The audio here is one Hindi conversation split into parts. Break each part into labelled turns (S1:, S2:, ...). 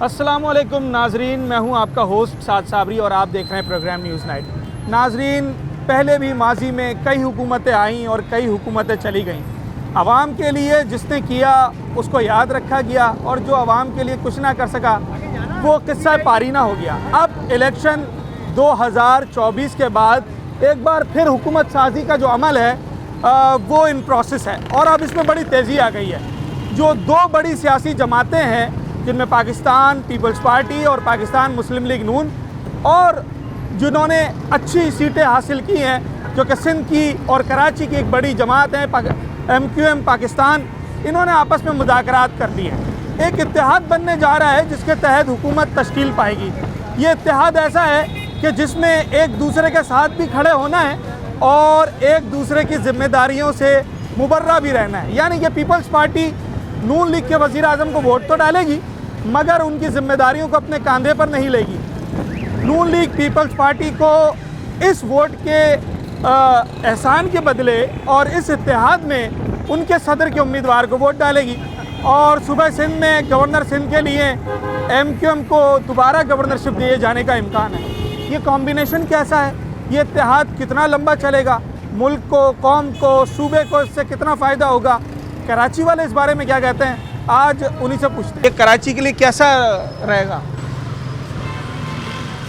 S1: अस्सलामुअलैकुम नाजरीन, मैं हूं आपका होस्ट साद साबरी और आप देख रहे हैं प्रोग्राम न्यूज़ नाइट। नाजरीन, पहले भी माजी में कई हुकूमतें आईं और कई हुकूमतें चली गईं। आवाम के लिए जिसने किया उसको याद रखा गया और जो आवाम के लिए कुछ ना कर सका वो किस्सा पारीना हो गया। अब इलेक्शन 2024 के बाद एक बार फिर हुकूमत साजी का जो अमल है वो इन प्रोसेस है और अब इसमें बड़ी तेज़ी आ गई है। जो दो बड़ी सियासी जमातें हैं जिनमें पाकिस्तान पीपल्स पार्टी और पाकिस्तान मुस्लिम लीग नून, और जिन्होंने अच्छी सीटें हासिल की हैं जो कि सिंध की और कराची की एक बड़ी जमात है MQM पाकिस्तान, इन्होंने आपस में मुज़ाकरात कर ली हैं। एक इत्तेहाद बनने जा रहा है जिसके तहत हुकूमत तश्कील पाएगी। ये इत्तेहाद ऐसा है कि जिसमें एक दूसरे के साथ भी खड़े होना है और एक दूसरे की जिम्मेदारियों से मुबर्रा भी रहना है। यानी कि पीपल्स पार्टी नून लीग के वज़ीर आज़म को वोट तो डालेगी मगर उनकी जिम्मेदारियों को अपने कंधे पर नहीं लेगी। नून लीग पीपल्स पार्टी को इस वोट के एहसान के बदले और इस इत्तेहाद में उनके सदर के उम्मीदवार को वोट डालेगी और सुबह सिंध में गवर्नर सिंध के लिए MQM को दोबारा गवर्नरशिप दिए जाने का इम्कान है। ये कॉम्बिनेशन कैसा है, ये इत्तेहाद कितना लंबा चलेगा, मुल्क को, कौम को, सूबे को इससे कितना फ़ायदा होगा, कराची वाले इस बारे में क्या कहते हैं, आज उन्हीं से पूछते हैं। कराची के लिए कैसा रहेगा?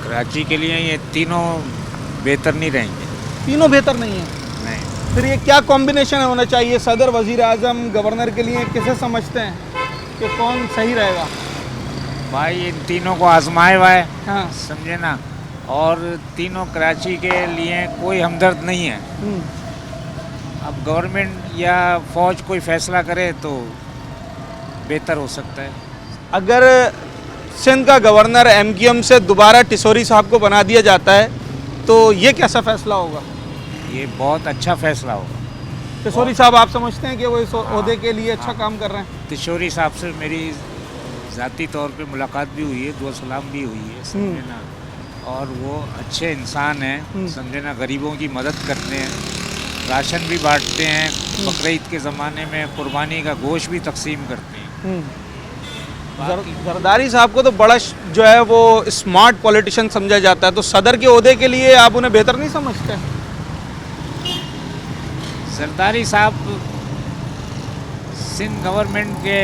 S2: कराची के लिए ये तीनों बेहतर नहीं रहेंगे।
S1: तीनों बेहतर नहीं है?
S2: नहीं।
S1: फिर ये क्या कॉम्बिनेशन होना चाहिए? सदर, वज़ीर आज़म, गवर्नर के लिए किसे समझते हैं कि कौन सही रहेगा?
S2: भाई इन तीनों को आजमाया हुआ है,
S1: हाँ।
S2: समझे ना, और तीनों कराची के लिए कोई हमदर्द नहीं है। अब गवर्नमेंट या फौज कोई फैसला करे तो बेहतर हो सकता है।
S1: अगर सिंध का गवर्नर MQM से दोबारा टिसोरी साहब को बना दिया जाता है तो ये कैसा फैसला होगा?
S2: ये बहुत अच्छा फैसला होगा।
S1: टिसोरी साहब आप समझते हैं कि वो इस ओहदे के लिए अच्छा काम कर रहे हैं?
S2: तिशोरी साहब से मेरी ज़ाती तौर पे मुलाकात भी हुई है, दुआ सलाम भी हुई है, समझे ना, और वो अच्छे इंसान हैं, समझे ना, गरीबों की मदद करते हैं, राशन भी बांटते हैं, बकरीद के ज़माने में कुर्बानी का गोश्त भी तकसीम करते हैं।
S1: जरदारी साहब को तो बड़ा जो है वो स्मार्ट पॉलिटिशियन समझा जाता है, तो सदर के ओहदे के लिए आप उन्हें बेहतर नहीं समझते?
S2: जरदारी साहब सिंध गवर्नमेंट के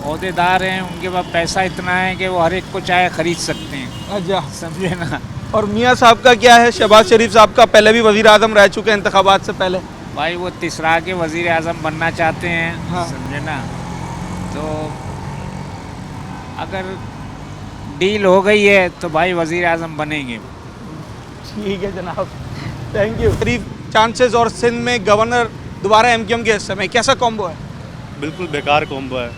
S2: ओहदेदार हैं, उनके पास पैसा इतना है कि वो हर एक को चाहे ख़रीद सकते हैं।
S1: अच्छा,
S2: समझे ना।
S1: और मियाँ साहब का क्या है? शहबाज शरीफ साहब का पहले भी वज़ीर आज़म रह चुके हैं इंतखाबात से पहले।
S2: भाई वो तीसरा के वज़ीर आज़म बनना चाहते हैं,
S1: हाँ।
S2: समझे ना, तो अगर डील हो गई है तो भाई वज़ीर आज़म बनेंगे।
S1: ठीक है जनाब, थैंक यू। करीब चांसेस और सिंध में गवर्नर दोबारा MQM के हिस्से में कैसा कॉम्बो है?
S3: बिल्कुल बेकार कॉम्बो है।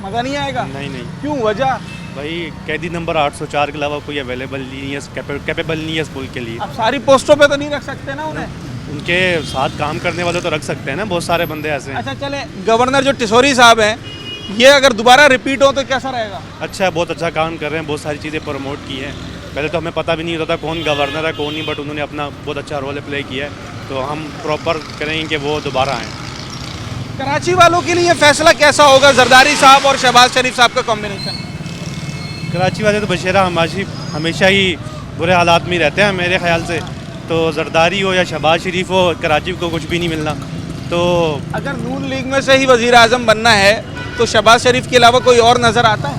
S1: मज़ा नहीं आएगा?
S3: नहीं।
S1: क्यों, वजह?
S3: भाई कैदी नंबर 804 के अलावा कोई अवेलेबल नहीं है, कैपेबल नहीं है इस मुल्क के लिए।
S1: अब सारी पोस्टों पे तो नहीं रख सकते ना उन्हें?
S3: उनके साथ काम करने वाले तो रख सकते हैं ना, बहुत सारे बंदे ऐसे हैं।
S1: अच्छा चले, गवर्नर जो टिसोरी साहब हैं ये अगर दोबारा रिपीट हो तो कैसा रहेगा?
S3: अच्छा है, बहुत अच्छा काम कर रहे हैं, बहुत सारी चीज़ें प्रमोट की हैं। पहले तो हमें पता भी नहीं होता था कौन गवर्नर है कौन नहीं, बट उन्होंने अपना बहुत अच्छा रोल प्ले किया है, तो हम प्रॉपर करेंगे कि वो दोबारा आएँ।
S1: कराची वालों के लिए फैसला कैसा होगा, जरदारी साहब और शहबाज शरीफ साहब का कॉम्बिनेशन?
S3: कराची वाले तो बशेरा हमेशा ही बुरे हालात में रहते हैं मेरे ख्याल से, तो जरदारी हो या शहबाज शरीफ हो, कराची को कुछ भी नहीं मिलना। तो
S1: अगर नून लीग में से ही वज़ीर आज़म बनना है तो शहबाज शरीफ के अलावा कोई और नज़र आता है?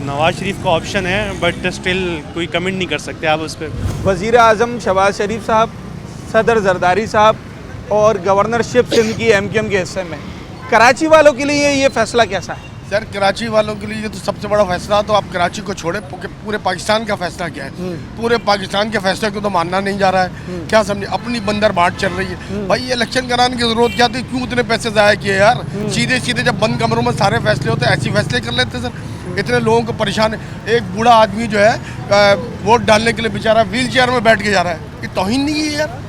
S3: नवाज शरीफ का ऑप्शन है, बट स्टिल कोई कमेंट नहीं कर सकते आप उस पर।
S1: वज़ीर आज़म शहबाज शरीफ साहब, सदर जरदारी साहब और गवर्नरशिप सिंध की MQM के हिस्से में, कराची वालों के लिए ये फैसला कैसा है?
S4: सर कराची वालों के लिए तो सबसे बड़ा फैसला, तो आप कराची को छोड़े, पूरे पाकिस्तान का फैसला क्या है? पूरे पाकिस्तान के फैसले को तो मानना नहीं जा रहा है, क्या समझे, अपनी बंदर बाट चल रही है। भाई ये इलेक्शन कराने की जरूरत क्या थी, क्यों इतने पैसे ज़ाया किए यार? सीधे सीधे जब बंद कमरों में सारे फैसले होते ऐसे फैसले कर लेते सर। इतने लोगों को परेशान है, एक बूढ़ा आदमी जो है वोट डालने के लिए बेचारा व्हील चेयर में बैठ के जा रहा है, ये तौहीन नहीं है यार?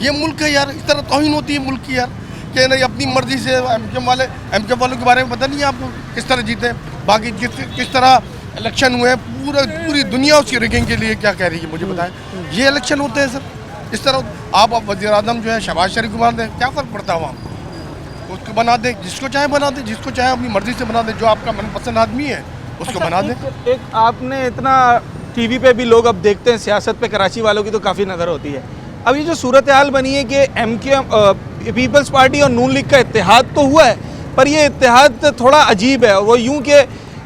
S4: ये मुल्क है यार, इस तरह तौहीन होती है मुल्क की यार, कि नहीं अपनी मर्जी से। MQM वालों के बारे में पता नहीं है आपको किस तरह जीते, बाकी किस तरह इलेक्शन हुए, पूरी दुनिया उसकी रिगिंग के लिए क्या कह रही है मुझे बताएं। ये इलेक्शन होते हैं सर इस तरह। आप वज़ीर आज़म जो है शहबाज शरीफ को बना दें, क्या फ़र्क पड़ता है वहाँ, उसको बना दे, जिसको चाहे बना दे, जिसको चाहे अपनी मर्जी से बना दे, जो आपका मनपसंद आदमी है उसको बना दें।
S1: एक आपने इतना टीवी पे भी लोग अब देखते हैं, सियासत पे कराची वालों की तो काफ़ी नज़र होती है। अब ये जो सूरत हाल बनी है कि MQM पीपल्स पार्टी और नून लीग का इत्तेहाद तो हुआ है, पर ये इत्तेहाद थोड़ा अजीब है। वो यूं कि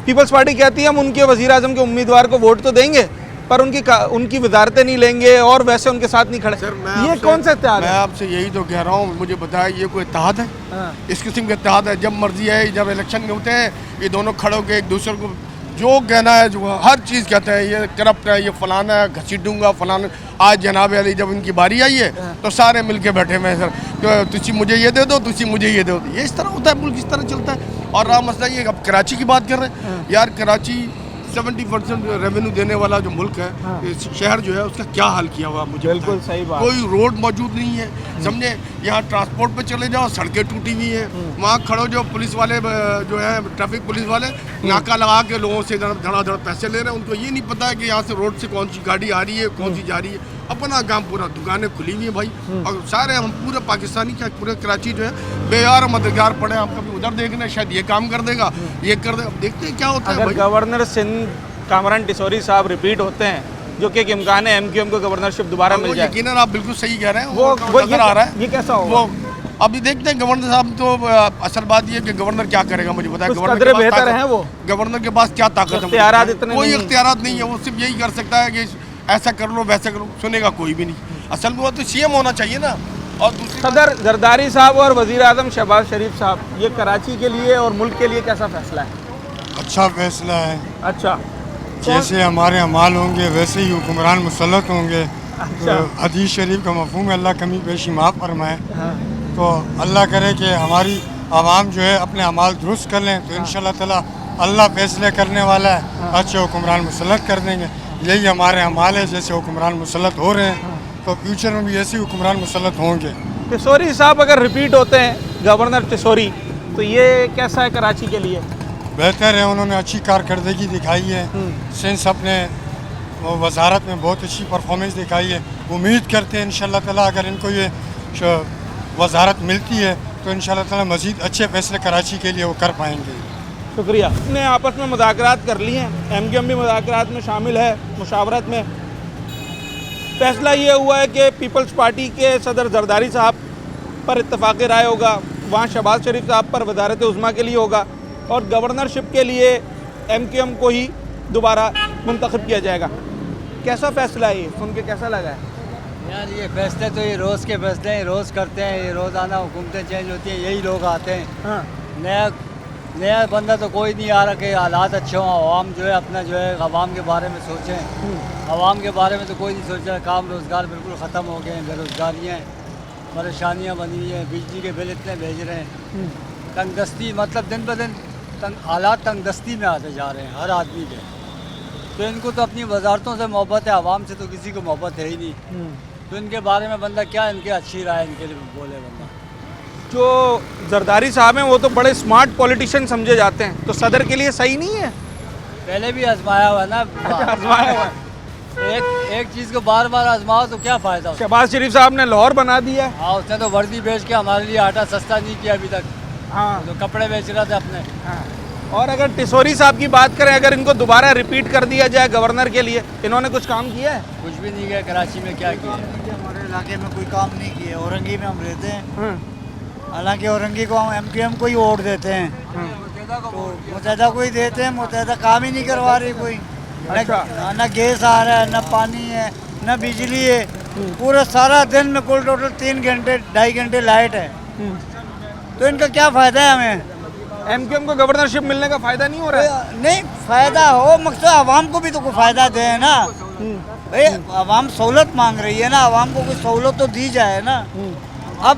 S1: पीपल्स पार्टी कहती है हम उनके वज़ीर आज़म के उम्मीदवार को वोट तो देंगे, पर उनकी वजारतें नहीं लेंगे और वैसे उनके साथ नहीं खड़े। ये कौन सा इत्तेहाद
S4: मैं
S1: है?
S4: आपसे यही तो कह रहा हूँ, मुझे बताया ये कोई इत्तेहाद है?
S1: हाँ।
S4: इस किस्म का इत्तेहाद है? जब मर्जी है, जब इलेक्शन में होते हैं, ये दोनों खड़े होकर एक दूसरे को जो कहना है, जो हर चीज़ कहते हैं, ये करप्ट है, ये फलाना है, घसीटूंगा फलाना। आज जनाब अली जब इनकी बारी आई है तो सारे मिलके बैठे हुए हैं, सर तुसी मुझे ये दे दो, तुसी मुझे ये दे दो। ये इस तरह होता है, मुल्क इस तरह चलता है। और रहा मसला ये, अब कराची की बात कर रहे हैं यार, कराची 70% रेवेन्यू देने वाला जो मुल्क है, शहर जो है, उसका क्या हाल किया हुआ मुझे
S1: बिल्कुल
S4: बताएं।
S1: सही बात।
S4: कोई रोड मौजूद नहीं है, समझे। यहाँ ट्रांसपोर्ट पे चले जाओ, सड़कें टूटी हुई हैं। वहाँ खड़ो जो पुलिस वाले जो है, ट्रैफिक पुलिस वाले नाका लगा के लोगों से धड़ाधड़ पैसे ले रहे हैं। उनको ये नहीं पता है कि यहाँ से रोड से कौन सी गाड़ी आ रही है, कौन सी जा रही है। अपना काम पूरा, दुकानें खुली हुई है भाई। और सारे हम पूरे पाकिस्तानी, क्या पूरे कराची जो है बेयार मददगार पड़े हैं। हम कभी उधर देखने, शायद ये काम कर देगा, ये कर दे। अब देखते हैं क्या होता है
S1: अगर
S4: भाई।
S1: गवर्नर सिंध कामरान टिसोरी साहब रिपीट होते हैं, जो कि एक इम्कान है MQM को गवर्नरशिप दोबारा मिल जाए,
S4: यकीनन आप बिल्कुल सही कह रहे हैं।
S1: वो
S4: नजर आ रहा है।
S1: ये कैसा होगा?
S4: वो अभी देखते हैं गवर्नर साहब। तो असल बात ये है कि गवर्नर क्या करेगा, मुझे बताया।
S1: कुछ
S4: गवर्नर
S1: कदरे
S4: के पास
S1: बेहतर
S4: ताकत-
S1: हैं वो?
S4: गवर्नर के पास क्या ताकत है?
S1: इख्तियारात इतने
S4: कोई
S1: नहीं हैं।
S4: इख्तियारात नहीं है। वो सिर्फ यही कर सकता है कि ऐसा कर लो, वैसा कर लो। सुनेगा कोई भी नहीं। असल में वो तो CM होना चाहिए ना। और दूसरी
S1: सदर जरदारी साहब और वजीर आजम शहबाज शरीफ साहब, ये कराची के लिए और मुल्क के लिए कैसा फैसला है?
S5: अच्छा फैसला है।
S1: अच्छा,
S5: जैसे हमारे अमाल होंगे वैसे ही हुक्मरान मुसल्लत होंगे।
S1: अच्छा।
S5: तो हदीस शरीफ का मफहूम है, अल्लाह कमी पेशी माफ़ फरमाए।
S1: हाँ।
S5: तो अल्लाह करे कि हमारी आवाम जो है अपने अमाल दुरुस्त कर लें, तो इंशाअल्लाह ताला अल्लाह फैसले करने वाला है, अच्छे हुक्मरान मुसल्लत कर देंगे। यही हमारे अमाल है। जैसे हुक्मरान मुसल्लत हो रहे हैं, तो फ्यूचर में भी ऐसे हुक्मरान मुसल्लत होंगे।
S1: टिसोरी साहब अगर रिपीट होते हैं, गवर्नर टिसोरी, तो ये कैसा है कराची के लिए?
S5: बेहतर है, उन्होंने अच्छी कारकर्दगी दिखाई है। सिंस अपने वजारत में बहुत अच्छी परफॉर्मेंस दिखाई है। उम्मीद करते हैं इंशाअल्लाह ताला अगर इनको ये वजारत मिलती है तो इंशाअल्लाह ताला मज़ीद अच्छे फैसले कराची के लिए वो कर पाएंगे।
S1: शुक्रिया। ने आपस में मुज़ाकरात कर लिए हैं, MQM भी मुज़ाकरात में शामिल है, मुशावरत में। फैसला ये हुआ है कि पीपल्स पार्टी के सदर जरदारी साहब पर इत्तफाक़ राय होगा, वहाँ शहबाज शरीफ साहब पर वज़ारत उज़्मा के लिए होगा, और गवर्नरशिप के लिए MQM को ही दोबारा मुंतखब किया जाएगा। कैसा फ़ैसला है ये, सुन के कैसा लगा है?
S6: यार ये फैसले तो ये रोज़ के फैसले हैं, रोज़ करते हैं। ये रोज़ाना हुकूमतें चेंज होती हैं, यही लोग आते हैं।
S1: हाँ।
S6: नया बंदा तो कोई नहीं आ रहा कि हालात अच्छे हों, आवाम जो है अपना जो है आवाम के बारे में सोचें। आवाम के बारे में तो कोई नहीं सोच रहा। काम रोज़गार बिल्कुल ख़त्म हो गए हैं, बेरोज़गारियाँ, परेशानियाँ बनी हुई हैं, बिजली के बिल इतने भेज रहे हैं। तंगदस्ती, मतलब दिन ब दिन हालात तंगदस्ती में आते जा रहे हैं हर आदमी के। तो इनको तो अपनी वजारतों से मोहब्बत है, आवाम से तो किसी को मोहब्बत है ही नहीं। तो इनके बारे में बंदा क्या, इनके अच्छी राय इनके लिए बोले बंदा।
S1: जो जरदारी साहब हैं वो तो बड़े स्मार्ट पॉलिटिशियन समझे जाते हैं, तो सदर के लिए सही नहीं है?
S6: पहले भी आजमाया हुआ है ना।
S1: आजमाया हुआ है।
S6: एक चीज़ को बार बार आजमाओ तो क्या फ़ायदा?
S1: शहबाज शरीफ साहब ने लाहौर बना दिया है।
S6: हाँ, उसने तो वर्दी बेच के हमारे लिए आटा सस्ता नहीं किया अभी तक।
S1: हाँ,
S6: तो कपड़े बेच रहा था अपने।
S1: हाँ। और अगर टिसोरी साहब की बात करें, अगर इनको दोबारा रिपीट कर दिया जाए गवर्नर के लिए, इन्होंने कुछ काम किया है?
S6: कुछ भी नहीं किया। कराची में क्या किया?
S7: हमारे इलाके में कोई काम नहीं किए। औरंगी में हम रहते हैं,
S1: हाँ,
S7: हालांकि औरंगी को हम MQM को ही वोट देते हैं। तो मुतहदा को ही देते हैं। मुतहदा काम ही नहीं करवा रही कोई।
S1: अच्छा।
S7: न गैस आ रहा है, न पानी है, न बिजली है। पूरा सारा दिन में कुल टोटल 3 घंटे 2.5 घंटे लाइट है। तो इनका क्या फ़ायदा है हमें?
S1: MQM को गवर्नरशिप मिलने का फायदा नहीं हो रहा है?
S7: नहीं, फ़ायदा हो, मकसद आवाम को भी तो कोई फ़ायदा दे ना भाई। आवाम सहूलत मांग रही है ना, आवाम को कोई सहूलत तो दी जाए ना। अब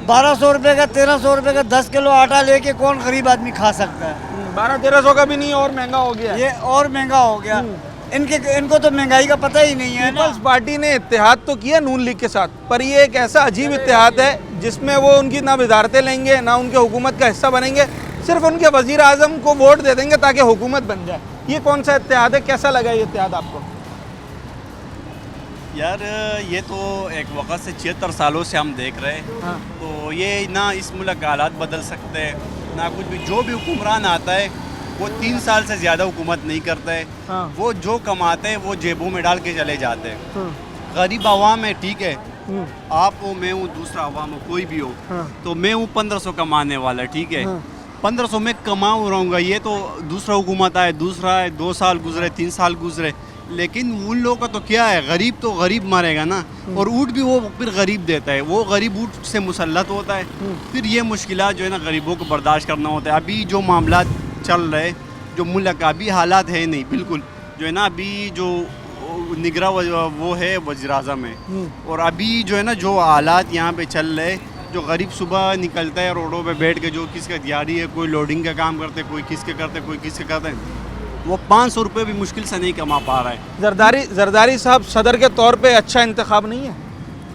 S7: 1200 रुपये का 1300 रुपये का 10 किलो आटा लेके कौन गरीब आदमी खा सकता है?
S1: 1200-1300 का भी नहीं, और महंगा हो गया है।
S7: ये और महंगा हो गया। इनको तो महंगाई का पता ही नहीं है ना।
S1: पीपल्स पार्टी ने इत्तेहाद तो किया नून लीग के साथ, पर ये एक ऐसा अजीब इत्तेहाद है जिसमें वो उनकी ना वजारतें लेंगे, ना उनके हुकूमत का हिस्सा बनेंगे, सिर्फ उनके वजीर आजम को वोट दे देंगे ताकि हुकूमत बन जाए। ये कौन सा इत्तेहाद है? कैसा लगा ये इत्तेहाद आपको?
S8: यार ये तो एक वक्त से 76 सालों से हम देख रहे हैं।
S1: हाँ।
S8: तो ये ना इस मुल्क के हालात बदल सकते हैं ना कुछ भी। जो भी हुक्मरान आता है वो 3 साल से ज़्यादा हुकूमत नहीं करता है।
S1: हाँ।
S8: वो जो कमाते हैं वो जेबों में डाल के चले जाते हैं।
S1: हाँ।
S8: गरीब आवाम है, ठीक है,
S1: हम्म,
S8: आप हो, मैं हूँ, दूसरा आवाम हो, कोई भी हो,
S1: हाँ।
S8: तो मैं हूँ 1500 कमाने वाला, ठीक है,
S1: हाँ।
S8: 1500 में कमाऊँ रहूँगा, ये तो दूसरा हुकूमत आए, दूसरा है, 2 साल गुजरे, 3 साल गुजरे, लेकिन उन लोगों का तो क्या है, गरीब तो गरीब मरेगा ना। और ऊँट भी वो फिर गरीब देता है, वो गरीब ऊँट से मुसल्लत होता है, फिर ये मुश्किलात जो है ना गरीबों को बर्दाश्त करना होता है। अभी जो मामला चल रहे, जो मुल्क का अभी हालात है नहीं बिल्कुल, जो है ना अभी जो निगरा वो है वज़ीर आज़म है, और अभी जो है ना जो हालात यहाँ पे चल रहे, जो गरीब सुबह निकलता है रोडों पे बैठ के, जो किसका दिहाड़ी है, कोई लोडिंग का काम करते, कोई किसके करते, कोई किसके करते, वो 500 रुपये भी मुश्किल से नहीं कमा पा रहा है।
S1: जरदारी साहब सदर के तौर पे अच्छा इंतखाब नहीं है?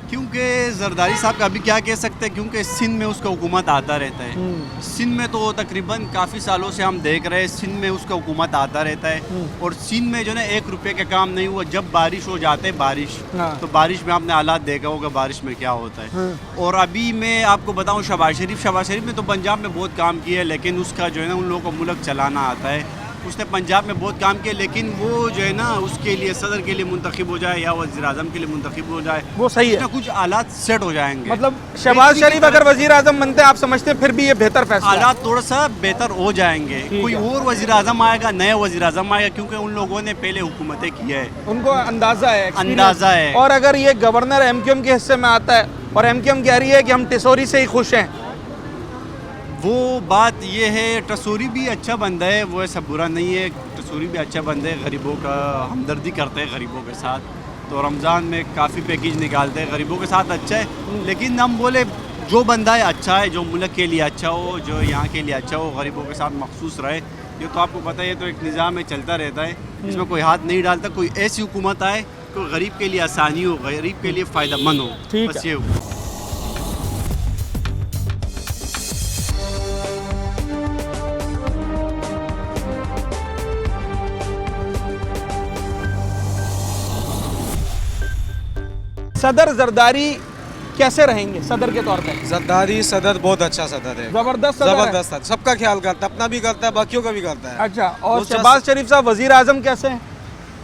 S8: क्योंकि जरदारी साहब का अभी क्या कह सकते हैं, क्योंकि सिंध में उसका हुकूमत आता रहता है। सिंध में तो तकरीबन काफ़ी सालों से हम देख रहे हैं, सिंध में उसका हुकूमत आता रहता है, और सिंध में जो ना 1 रुपये का काम नहीं हुआ। जब बारिश हो जाते है, बारिश, तो बारिश में आपने हालात देखा होगा बारिश में क्या होता है। और अभी मैं आपको बताऊं, शहबाज शरीफ में तो पंजाब में बहुत काम किया है, लेकिन उसका जो है ना उन लोगों को मुल्क चलाना आता है। उसने पंजाब में बहुत काम किया, लेकिन वो जो है ना उसके लिए सदर के लिए मुंतखब हो जाए या वज़ीर आज़म के लिए मुंतखब हो जाए,
S1: वो सही है,
S8: कुछ हालात सेट हो जाएंगे।
S1: मतलब शहबाज शरीफ अगर वज़ीर आज़म बनते हैं, आप समझते हैं फिर भी ये बेहतर फैसला है?
S8: हालात थोड़ा सा बेहतर हो जाएंगे, कोई और वज़ीर आज़म आएगा, नया वज़ीर आज़म आएगा, क्योंकि उन लोगों ने पहले हुकूमतें की है,
S1: उनको अंदाज़ा है,
S8: अंदाज़ा है।
S1: और अगर ये गवर्नर MQM के हिस्से में आता है और MQM कह रही है कि हम टिसोरी से ही खुश हैं,
S8: वो बात ये है, टसूरी भी अच्छा बंदा है, वो ऐसा बुरा नहीं है, टसूरी भी अच्छा बंदा है, गरीबों का हमदर्दी करते हैं गरीबों के साथ, तो रमज़ान में काफ़ी पैकेज निकालते हैं गरीबों के साथ, अच्छा है। लेकिन हम बोले जो बंदा है अच्छा है, जो मुल्क के लिए अच्छा हो, जो यहाँ के लिए अच्छा हो, गरीबों के साथ मखसूस रहे, ये तो आपको पता है, ये तो एक निज़ाम में चलता रहता है, इसमें कोई हाथ नहीं डालता। कोई ऐसी हुकूमत आए कोई गरीब के लिए आसानी हो, गरीब के लिए फ़ायदेमंद हो, बस ये हो।
S1: सदर जरदारी कैसे रहेंगे सदर के तौर पे?
S9: जरदारी सदर बहुत अच्छा सदर है,
S1: जबरदस्त सदर है।
S9: जबरदस्त है, सबका ख्याल करता है, अपना भी करता है, बाकियों का भी करता है।
S1: अच्छा, और
S9: बहुत
S1: शहबाज शरीफ साहब वज़ीर आज़म कैसे हैं?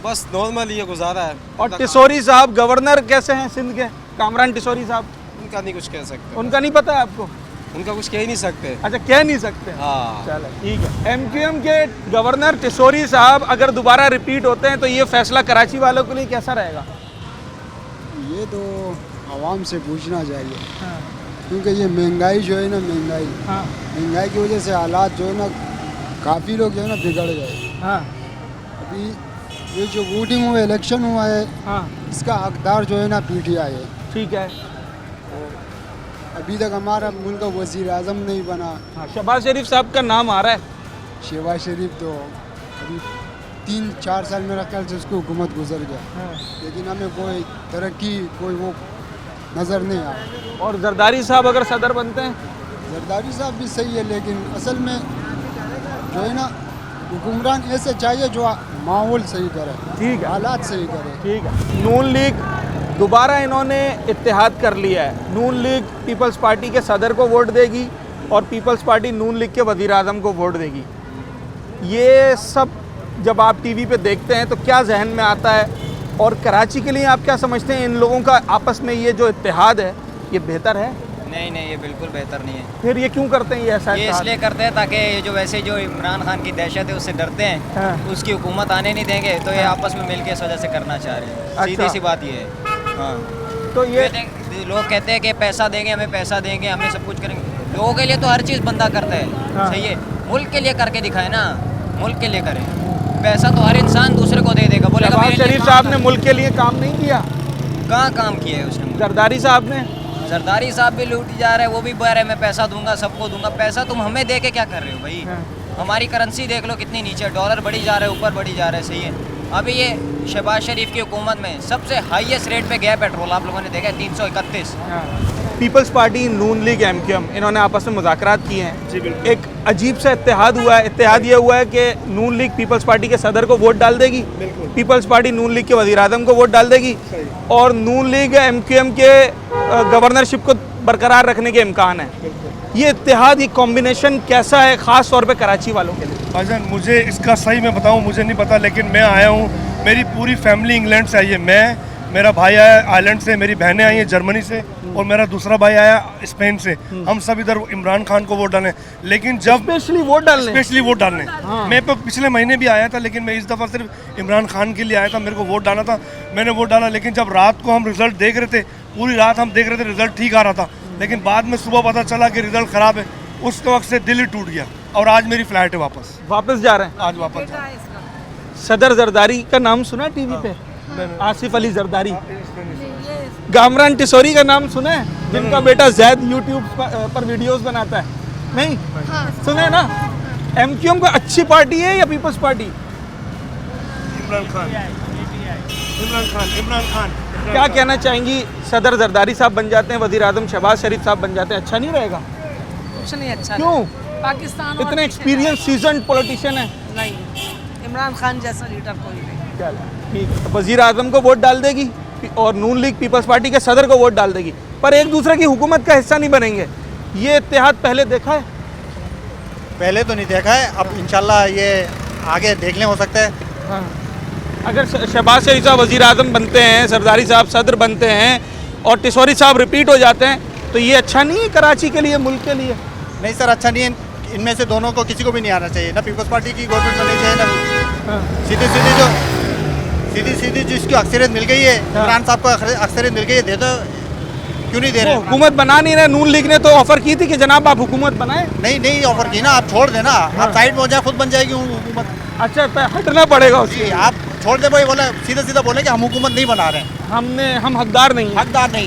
S9: बस नॉर्मल ये गुजारा है।
S1: और टिसोरी साहब गवर्नर कैसे हैं सिंध के? कामरान टिसोरी साहब,
S9: उनका नहीं कुछ कह सकते,
S1: उनका नहीं पता है आपको?
S9: उनका कुछ कह ही नहीं सकते।
S1: अच्छा, कह नहीं सकते।
S9: हाँ,
S1: चलो ठीक है। MQM के गवर्नर टिसोरी साहब अगर दोबारा रिपीट होते हैं तो ये फैसला कराची वालों के लिए कैसा रहेगा?
S10: ये तो आवाम से पूछना चाहिए, क्योंकि ये महंगाई जो है ना, महंगाई की वजह से हालात जो है ना, काफ़ी लोग जो है ना बिगड़ गए। अभी ये जो वोटिंग हुआ, इलेक्शन हुआ है, इसका हकदार जो है ना PTI है, ठीक है। अभी तक हमारा मुल्क का वज़ीर आज़म नहीं बना।
S1: शहबाज शरीफ साहब का नाम आ रहा है।
S10: शहबाज शरीफ तो अभी 3-4 साल मेरा ख्याल से उसकी हुकूमत गुजर गया, लेकिन हमें कोई तरक्की, कोई वो नज़र नहीं आया।
S1: और जरदारी साहब अगर सदर बनते हैं?
S10: जरदारी साहब भी सही है, लेकिन असल में जो है ना हुक्मरान ऐसे चाहिए जो माहौल सही करे,
S1: ठीक है,
S10: हालात सही करे।
S1: ठीक है। नून लीग दोबारा इन्होंने इत्तेहाद कर लिया है। नून लीग पीपल्स पार्टी के सदर को वोट देगी और पीपल्स पार्टी नून लीग के वज़ीर आज़म को वोट देगी। ये सब जब आप टीवी पे देखते हैं तो क्या जहन में आता है, और कराची के लिए आप क्या समझते हैं? इन लोगों का आपस में ये जो इत्तेहाद है, ये बेहतर है?
S11: नहीं, ये बिल्कुल बेहतर नहीं है।
S1: फिर ये क्यों करते हैं? ये ऐसा
S11: ये इसलिए करते हैं ताकि ये जो वैसे जो इमरान खान की दहशत है उससे डरते हैं, उसकी हुकूमत आने नहीं देंगे, तो ये आपस में मिल के इस वजह से करना चाह रहे हैं।
S1: अच्छा।
S11: सीधी सी बात ये है। हाँ,
S1: तो ये
S11: लोग कहते हैं कि पैसा देंगे, हमें पैसा देंगे, हमें सब कुछ करेंगे। लोगों के लिए तो हर चीज़ बंदा करता है, सही है। मुल्क के लिए करके दिखाए ना, मुल्क के लिए करें। पैसा तो हर इंसान दूसरे को दे देगा, बोलेगा
S1: शहबाज शरीफ साहब ने मुल्क के लिए काम नहीं किया।
S11: कहाँ काम किया है उसने?
S1: जरदारी साहब ने?
S11: जरदारी साहब भी लूटी जा रहे हैं, वो भी बोल रहे हैं मैं पैसा दूंगा, सबको दूंगा। पैसा तुम हमें दे के क्या कर रहे हो भाई? हमारी करेंसी देख लो कितनी नीचे, डॉलर बढ़ी जा रहा है, ऊपर बढ़ी जा रहा है, सही है। अभी ये शहबाज शरीफ की हुकूमत में सबसे हाईएस्ट रेट पे गया पेट्रोल, आप लोगों ने देखा है 331।
S1: पीपल्स पार्टी, नून लीग, MQM, इन्होंने आपस में मुज़ाकरात किए हैं। एक अजीब सा इत्तेहाद हुआ है। इत्तेहाद ये हुआ है कि नून लीग पीपल्स पार्टी के सदर को वोट डाल देगी, पीपल्स पार्टी नून लीग के वज़ीर आज़म को वोट डाल देगी, और नून लीग MQM के गवर्नरशिप को बरकरार रखने के इम्कान है। ये इत्तेहाद, ये कॉम्बिनेशन कैसा है ख़ास तौर पे कराची वालों के लिए?
S4: भाईजान मुझे इसका सही में बताऊं मुझे नहीं पता, लेकिन मैं आया हूं, मेरी पूरी फैमिली इंग्लैंड से आई है। मैं, मेरा भाई आया आयरलैंड से, मेरी बहनें आई हैं जर्मनी से, और मेरा दूसरा भाई आया स्पेन से। हम सब इधर इमरान खान को वोट डालें, लेकिन जब
S1: स्पेशली वोट डालने
S4: मैं तो पिछले महीने भी आया था, लेकिन मैं इस दफ़ा सिर्फ इमरान खान के लिए आया था। मेरे को वोट डालना था, मैंने वोट डाला। लेकिन जब रात को हम रिजल्ट देख रहे थे, पूरी रात हम देख रहे थे, रिजल्ट ठीक आ रहा था, लेकिन बाद में सुबह पता चला कि रिजल्ट ख़राब है। उस वक्त से दिल ही टूट गया, और आज मेरी फ्लाइट है
S1: वापस जा रहे हैं।
S4: आज वापस जा रहे हैं।
S1: सदर जरदारी का नाम सुना है टीवी पे? आसिफ अली जरदारी। गामरान टिसोरी का नाम सुना है, जिनका बेटा जैद यूट्यूब पर वीडियोस बनाता है? नहीं सुने ना? एमक्यूएम को अच्छी पार्टी है या पीपल्स पार्टी?
S4: इमरान खान
S1: क्या कहना चाहेंगी? सदर जरदारी साहब बन जाते हैं, वजीर आजम शहबाज शरीफ साहब बन जाते हैं, अच्छा नहीं रहेगा?
S12: कुछ नहीं अच्छा।
S1: क्यों?
S12: पाकिस्तान और
S1: इतने एक्सपीरियंस सीजन्ड पॉलिटिशियन है।
S12: नहीं, इमरान खान जैसा लीडर कोई नहीं।
S1: ठीक, वजीर आजम को वोट डाल देगी और नून लीग पीपल्स पार्टी के सदर को वोट डाल देगी, पर एक दूसरे की हुकूमत का हिस्सा नहीं बनेंगे। ये इत्तेहाद पहले देखा है?
S13: पहले तो नहीं देखा है, अब इंशाल्लाह ये आगे देखने हो सकता है।
S1: हाँ। अगर शहबाज शरीफ साहब वजीर आजम बनते हैं, सरदारी साहब सदर बनते हैं और टिसोरी साहब रिपीट हो जाते हैं, तो ये अच्छा नहीं है कराची के लिए, मुल्क के लिए?
S13: नहीं सर, अच्छा नहीं है। इनमें से दोनों को किसी को भी नहीं आना चाहिए, ना पीपल्स पार्टी की गवर्नमेंट बननी चाहिए, ना सीधी जिसकी अक्सरियत मिल गई है, इमरान साहब को अक्सरियत मिल गई है, दे दो, क्यों नहीं दे रहे?
S1: हुकूमत बना नहीं रहे। नून लीग ने तो ऑफर की थी कि जनाब आप हुकूमत बनाएं।
S13: नहीं ऑफर की ना, आप छोड़ देना, आप साइड में हो जाए, खुद बन जाएगी हुकूमत।
S1: अच्छा, हटना पड़ेगा उससे।
S13: आप छोड़ दे भाई, बोले सीधा बोले कि हम हुकूमत नहीं बना रहे हैं,
S1: हम हकदार नहीं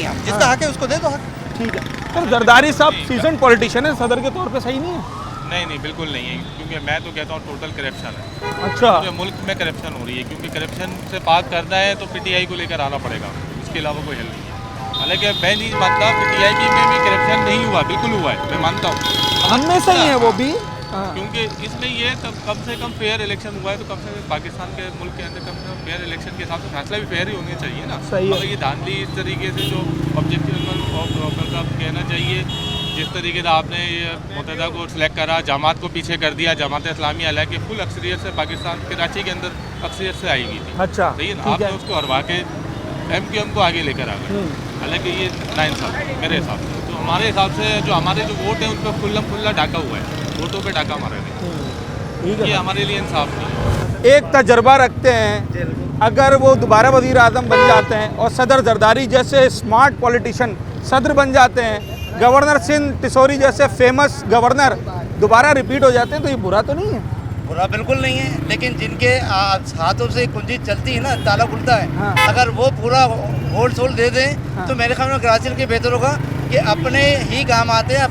S13: हैं, जिसका हक है उसको दे दो हक।
S1: ठीक है। तो जरदारी साहब सीजन पॉलिटिशियन है, सदर के तौर पे सही नहीं है?
S14: नहीं बिल्कुल नहीं है, क्योंकि मैं तो कहता हूँ टोटल करप्शन है।
S1: अच्छा,
S14: पूरे मुल्क में करप्शन हो रही है, क्योंकि करप्शन से बात करना है तो पीटीआई को लेकर आना पड़ेगा, इसके अलावा कोई हल नहीं है। हालांकि मैं नहीं मानता पीटीआई की में भी करप्शन नहीं हुआ, बिल्कुल हुआ है, मैं मानता हूँ।
S1: हमने सही है वो भी,
S14: क्योंकि इसमें ये कम से कम फेयर इलेक्शन हुआ है, तो कम से कम पाकिस्तान के मुल्क के अंदर कम से कम फेयर इलेक्शन के हिसाब से फैसला भी फेयर ही होने चाहिए ना। अगर ये धांधली इस तरीके से जो ऑब्जेक्टिव साहब कहना चाहिए, जिस तरीके से आपने ये मुतहदा को सिलेक्ट करा, जमात को पीछे कर दिया, जमात इस्लामी हालांकि फुल अक्सरियत से पाकिस्तान कराची के अंदर अक्सरियत से आई हुई थी।
S1: अच्छा,
S14: सही है ना? आपने उसको हरवा के एमक्यूएम को आगे लेकर आ गए, हालांकि ये नाइंसाफ़ी है मेरे हिसाब से। तो हमारे हिसाब से जो हमारे जो वोट हैं उन पर खुल्ला डाका हुआ है, वोटों पे डाका मारा गया, ये हमारे लिए इंसाफ नहीं है।
S1: एक तजर्बा रखते हैं, अगर वो दोबारा वजीर आजम बन जाते हैं और सदर जरदारी जैसे स्मार्ट पॉलिटिशियन सदर बन जाते हैं, गवर्नर सिंध टिसोरी जैसे फेमस गवर्नर दोबारा रिपीट हो जाते हैं, तो ये बुरा तो नहीं है?
S13: बुरा बिल्कुल नहीं है, लेकिन जिनके हाथों से कुंजी चलती है ना, ताला खुलता है। हाँ। अगर वो पूरा होल्ड सोल दे दें, हाँ, तो मेरे ख्याल में कराची के बेहतर होगा कि अपने ही काम आते हैं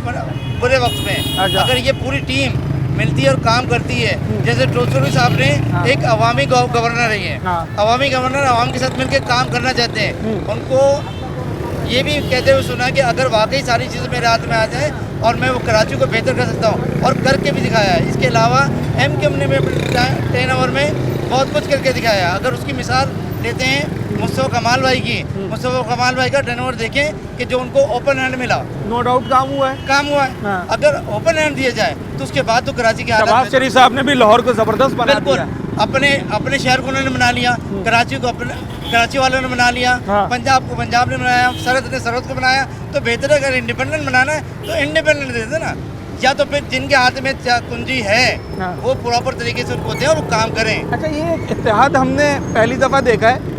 S13: बुरे वक्त में। अगर ये पूरी टीम मिलती है और काम करती है, जैसे टिसोरी साहब ने एक अवामी गवर्नर रही है, अवामी गवर्नर अवाम के साथ मिलकर काम करना चाहते हैं, उनको ये भी कहते हुए सुना कि अगर वाकई सारी चीज़ें मेरे हाथ में आ जाए और मैं वो कराची को बेहतर कर सकता हूँ, और करके भी दिखाया है। इसके अलावा एमक्यूएम ने भी 10 ओवर में बहुत कुछ करके दिखाया। अगर उसकी मिसाल लेते हैं मुस्तफा कमाल भाई की, मुस्तफा कमाल भाई का टर्नओवर देखें कि जो उनको ओपन हैंड मिला,
S1: नो डाउट काम हुआ है।
S13: हाँ। अगर ओपन हैंड दिया जाए तो उसके बाद तो कराची के
S1: शहबाज शरीफ साहब ने भी लाहौर को जबरदस्त बना दिया।
S13: अपने शहर को उन्होंने बना लिया, कराची को कराची वालों ने बना लिया, हाँ। पंजाब को पंजाब ने बनाया, सरहद ने सरहद को बनाया। तो बेहतर है अगर इंडिपेंडेंट बनाना है तो इंडिपेंडेंट दे देना, या तो फिर जिनके हाथ में कुंजी है, हाँ, वो प्रॉपर तरीके से उनको दें और काम करें।
S1: अच्छा, ये इत्तेहाद हमने पहली दफ़ा देखा है।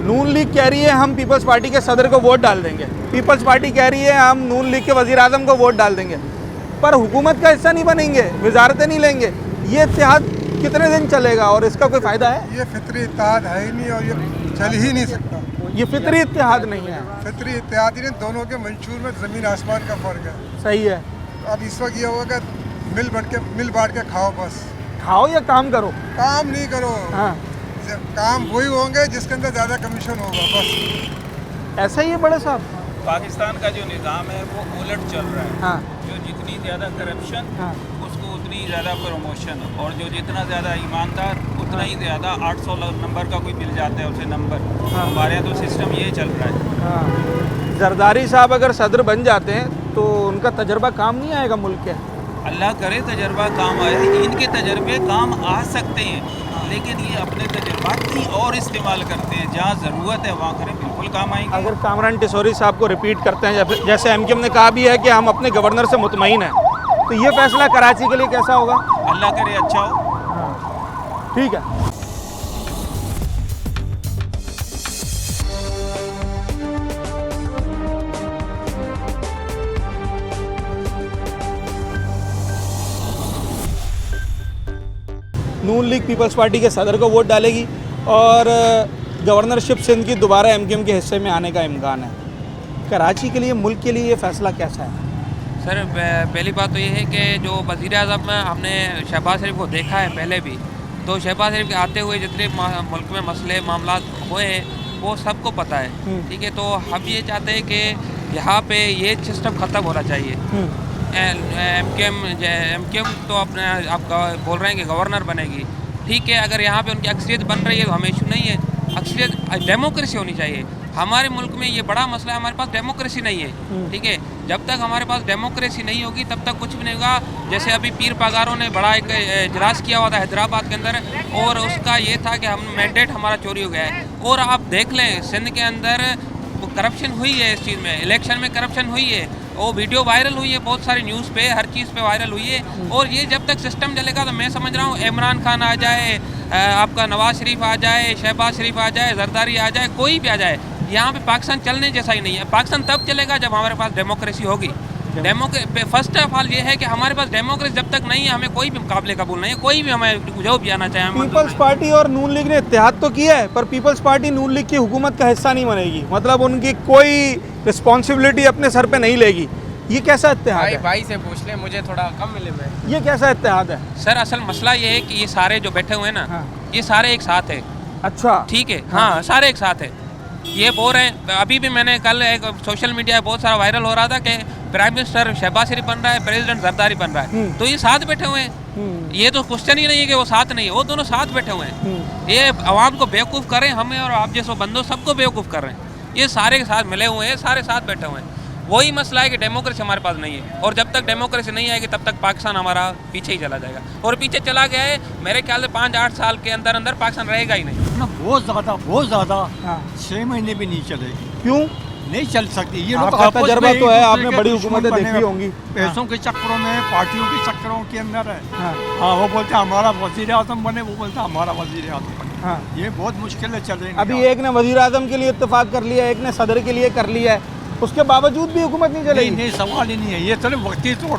S1: नून लीग कह रही है हम पीपल्स पार्टी के सदर को वोट डाल देंगे, पीपल्स पार्टी कह रही है हम नून लीग के वजीर आजम को वोट डाल देंगे, पर हुकूमत का हिस्सा नहीं बनेंगे, वजारतें नहीं लेंगे। ये इत्तेहाद कितने दिन चलेगा और इसका कोई फ़ायदा है?
S5: ये फितरी इत्तेहाद है ही नहीं और ये चल ही नहीं सकता।
S1: ये फितरी इत्तेहाद नहीं है,
S5: फितरी इत्तेहाद ही नहीं, दोनों के मंशूर में ज़मीन आसमान का फ़र्क है।
S1: सही है।
S5: अब इस वक्त ये होगा कि मिल बांट के खाओ, बस
S1: खाओ या काम करो?
S5: काम नहीं करो,
S1: हाँ,
S5: काम वही होंगे जिसके अंदर ज़्यादा कमीशन होगा, बस
S1: ऐसा ही है बड़े साहब।
S15: पाकिस्तान का जो निज़ाम है वो उलट चल रहा है।
S1: हाँ।
S15: जो जितनी ज़्यादा करप्शन,
S1: हाँ,
S15: उसको उतनी ज़्यादा प्रमोशन, और जो जितना ज़्यादा ईमानदार उतना ही ज़्यादा 800 नंबर का कोई मिल जाता है उसे नंबर। हाँ। हमारे यहाँ तो सिस्टम ये चल रहा है।
S1: हाँ। जरदारी साहब अगर सदर बन जाते हैं तो उनका तजर्बा काम नहीं आएगा मुल्क के?
S15: अल्लाह करे तजर्बा काम आए, इनके तजर्बे काम आ सकते हैं, लेकिन ये अपने तजर्बात की और इस्तेमाल करते हैं। जहाँ ज़रूरत है वहाँ करें, बिल्कुल काम आएंगे।
S1: अगर कामरान टिसौरी साहब को रिपीट करते हैं, जैसे एमक्यूएम ने कहा भी है कि हम अपने गवर्नर से मुतमईन हैं, तो ये फैसला कराची के लिए कैसा होगा?
S15: अल्लाह करे अच्छा हो।
S1: ठीक है। नून लीग पीपल्स पार्टी के सदर को वोट डालेगी और गवर्नरशिप सिंध की दोबारा एमक्यूएम के हिस्से में आने का इम्कान है। कराची के लिए, मुल्क के लिए ये फैसला कैसा है?
S16: सर पहली बात तो ये है कि जो वज़ीर-ए-आज़म में हमने शहबाज शरीफ को देखा है पहले भी, तो शहबाज शरीफ के आते हुए जितने मुल्क में मसले मामला हुए हैं वो सबको पता है। ठीक है, तो हम ये चाहते हैं कि यहाँ पे ये सिस्टम ख़त्म होना चाहिए। एमक्यूएम तो अपने आप बोल रहे हैं कि गवर्नर बनेगी, ठीक है, अगर यहाँ पे उनकी अक्सरियत बन रही है तो हमें इशू नहीं है। अक्सरियत डेमोक्रेसी होनी चाहिए। हमारे मुल्क में ये बड़ा मसला है, हमारे पास डेमोक्रेसी नहीं है। ठीक है, जब तक हमारे पास डेमोक्रेसी नहीं होगी तब तक कुछ भी नहीं होगा। जैसे अभी पीर पगारों ने बड़ा एक इजलास किया हुआ था हैदराबाद के अंदर, और उसका ये था कि हम मैंडेट हमारा चोरी हो गया है। और आप देख लें सिंध के अंदर करप्शन हुई है, इस चीज़ में इलेक्शन में करप्शन हुई है, वो वीडियो वायरल हुई है, बहुत सारी न्यूज़ पे हर चीज़ पे वायरल हुई है। और ये जब तक सिस्टम चलेगा तो मैं समझ रहा हूँ इमरान खान आ जाए, आपका नवाज शरीफ आ जाए, शहबाज शरीफ आ जाए, जरदारी आ जाए, कोई भी आ जाए, यहाँ पे पाकिस्तान चलने जैसा ही नहीं है। पाकिस्तान तब चलेगा जब हमारे पास डेमोक्रेसी होगी। फर्स्ट ऑफ ऑल ये है कि हमारे पास डेमोक्रेसी जब तक नहीं है हमें कोई भी मुकाबले कबूल नहीं है, कोई भी हमें जो भी आना चाहे।
S1: पीपल्स पार्टी और नून लीग ने इत्तेहाद तो किया है, पर पीपल्स पार्टी नून लीग की हुकूमत का हिस्सा नहीं बनेगी, मतलब उनकी कोई रिस्पॉन्सिबिलिटी अपने सर पे नहीं लेगी। ये कैसा इत्तेहाद है?
S9: भाई से पूछ ले, मुझे थोड़ा कम मिले में।
S1: ये कैसा इत्तेहाद है?
S16: सर असल मसला ये है कि ये सारे जो बैठे हुए हैं ना, ये सारे एक साथ है।
S1: अच्छा,
S16: ठीक है, हाँ सारे एक साथ है। ये बोल रहे हैं, अभी भी मैंने कल एक सोशल मीडिया बहुत सारा वायरल हो रहा था कि प्राइम मिनिस्टर शहबाज शरीफ बन रहा है, प्रेसिडेंट जरदारी बन रहा है, तो ये साथ बैठे हुए हैं। ये तो क्वेश्चन ही नहीं है कि वो साथ नहीं है, वो दोनों साथ बैठे हुए हैं। ये आवाम को बेवकूफ़ करें, हमें और आप जैसे बंदों सबको बेवकूफ़ कर रहे हैं। ये सारे के साथ मिले हुए हैं, सारे साथ बैठे हुए हैं। वही मसला है कि डेमोक्रेसी हमारे पास नहीं है, और जब तक डेमोक्रेसी नहीं आएगी तब तक पाकिस्तान हमारा पीछे ही चला जाएगा, और पीछे चला गया है मेरे ख्याल से 5-8 साल के अंदर अंदर पाकिस्तान रहेगा ही नहीं
S17: ना। बहुत ज़्यादा 6 महीने भी नहीं चलेगी।
S1: क्यों
S17: नहीं चल सकती? ये
S1: आपका तजर्बा तो है, आपने बड़ी हुकूमतें देखी होंगी।
S17: पैसों के चक्करों में, पार्टियों के चक्करों के अंदर है। हाँ, वो बोलते हमारा वज़ीर आज़म बने, वो बोलता हमारा वज़ीर आज़म बने। ये बहुत मुश्किलें चल रही।
S1: अभी एक ने वज़ीर आज़म के लिए इत्तेफाक कर लिया, एक ने सदर के लिए कर लिया है, उसके बावजूद भी हुकूमत नहीं चलेगी।
S17: नहीं, सवाल ही नहीं है, ये सिर्फ वक्ती तौर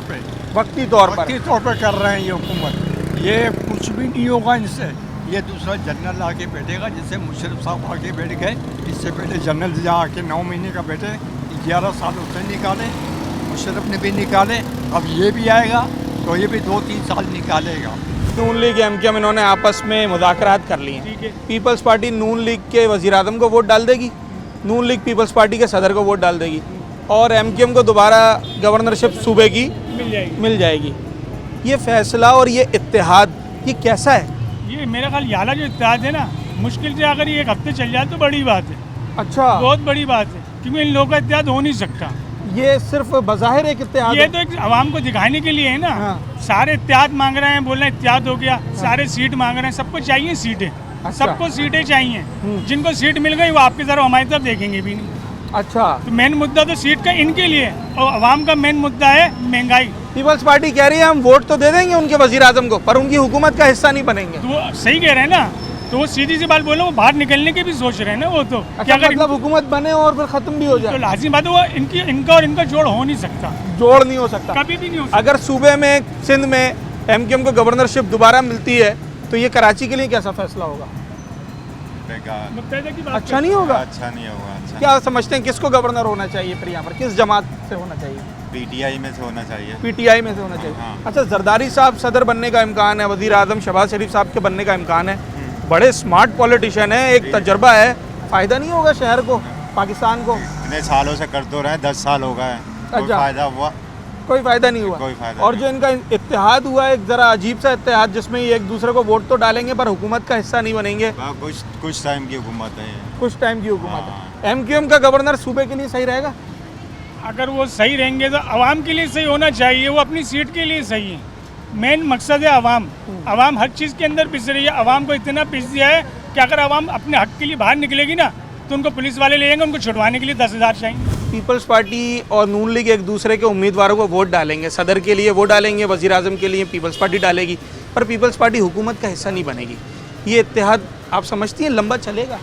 S17: पर कर रहे हैं ये हुकूमत। ये कुछ भी नहीं होगा इनसे। ये दूसरा जनरल आके बैठेगा, जिससे मुशर्रफ साहब आके बैठ गए। इससे पहले जनरल जहाँ आके 9 महीने का बैठे, 11 साल उसने निकाले, मुशर्रफ ने भी निकाले, अब ये भी आएगा तो ये भी 2-3 साल निकालेगा।
S1: नून लीग एमक्यूएम इन्होंने आपस में मुज़ाकरात कर लिए हैं। पीपल्स पार्टी नून लीग के वज़ीर आज़म को वोट डाल देगी, नून लीग पीपल्स पार्टी के सदर को वोट डाल देगी, और एमक्यूएम को दोबारा गवर्नरशिप सूबे की मिल जाएगी। ये फैसला और ये इत्तेहाद ये कैसा है?
S18: ये मेरा ख्याल याला जो इत्तेहाद है ना, मुश्किल से अगर ये 1 हफ्ते चल जाए तो बड़ी बात है।
S1: अच्छा,
S18: बहुत बड़ी बात है, क्योंकि इन लोगों का इत्तेहाद हो नहीं सकता।
S1: ये सिर्फ बज़ाहिर एक इत्तेहाद
S18: ये तो एक आवाम को दिखाने के लिए है ना। सारे इत्तेहाद मांग रहे हैं, बोल रहे हैं इत्तेहाद हो गया। सारे सीट मांग रहे हैं, सबको चाहिए सीटें।
S1: अच्छा।
S18: सबको सीटें चाहिए। जिनको सीट मिल गई वो आपकी तरफ हमारी तरफ देखेंगे भी नहीं।
S1: अच्छा,
S18: तो मेन मुद्दा तो सीट का इनके लिए, और आवाम का मेन मुद्दा है महंगाई।
S1: पीपल्स पार्टी कह रही है हम वोट तो दे देंगे उनके वज़ीर आज़म को, पर उनकी हुकूमत का हिस्सा नहीं बनेंगे।
S18: तो वो सही कह रहे हैं ना, तो वो सीधी सी बात बोलो, वो बाहर निकलने की भी सोच रहे हैं ना वो तो।
S1: अच्छा, मतलब हुकूमत बने और फिर खत्म भी हो जाए,
S18: तो लाजिम बात है, वो इनका और इनका जोड़ हो नहीं सकता।
S1: जोड़ नहीं हो सकता,
S18: कभी भी नहीं हो सकता।
S1: अगर सूबे में सिंध में एमक्यूएम को गवर्नरशिप दोबारा मिलती है तो ये कराची के लिए कैसा फैसला होगा? अच्छा नहीं होगा।
S19: अच्छा नहीं होगा। अच्छा,
S1: क्या समझते हैं किसको गवर्नर होना चाहिए फिर यहाँ पर? किस जमात से होना चाहिए?
S19: पीटीआई में से होना चाहिए।
S1: पीटीआई में से होना चाहिए। अच्छा, जरदारी साहब सदर बनने का इम्कान है, वज़ीर आज़म शहबाज शरीफ साहब के बनने का इम्कान है, बड़े स्मार्ट पॉलिटिशियन है, एक तजर्बा है, फ़ायदा नहीं होगा शहर को, पाकिस्तान को?
S19: इतने सालों से कर तो रहे हैं, 10 साल हो गए, कोई फ़ायदा हुआ?
S1: कोई फ़ायदा नहीं हुआ।
S19: कोई फ़ायदा
S1: और जो इनका इत्तेहाद हुआ है, एक ज़रा अजीब सा इत्तेहाद, जिसमें ये एक दूसरे को वोट तो डालेंगे पर हुकूमत का हिस्सा नहीं बनेंगे।
S19: कुछ टाइम की हुकूमत है,
S1: कुछ टाइम की हुकूमत है। एमक्यूएम का गवर्नर सूबे के लिए सही रहेगा?
S18: अगर वो सही रहेंगे तो आवाम के लिए सही होना चाहिए, वो अपनी सीट के लिए सही है। मेन मकसद है आवाम। आवाम हर चीज़ के अंदर पिस रही है। आवाम को इतना पिस दिया है कि अगर आवाम अपने हक के लिए बाहर निकलेगी ना तो उनको पुलिस वाले ले जाएंगे, उनको छुड़वाने के लिए 10,000 चाहिए।
S1: पीपल्स पार्टी और नून लीग एक दूसरे के उम्मीदवारों को वोट डालेंगे, सदर के लिए वो डालेंगे, वज़ीर आज़म के लिए पीपल्स पार्टी डालेगी, पर पीपल्स पार्टी हुकूमत का हिस्सा नहीं बनेगी। ये इत्तेहाद आप समझती हैं लंबा चलेगा?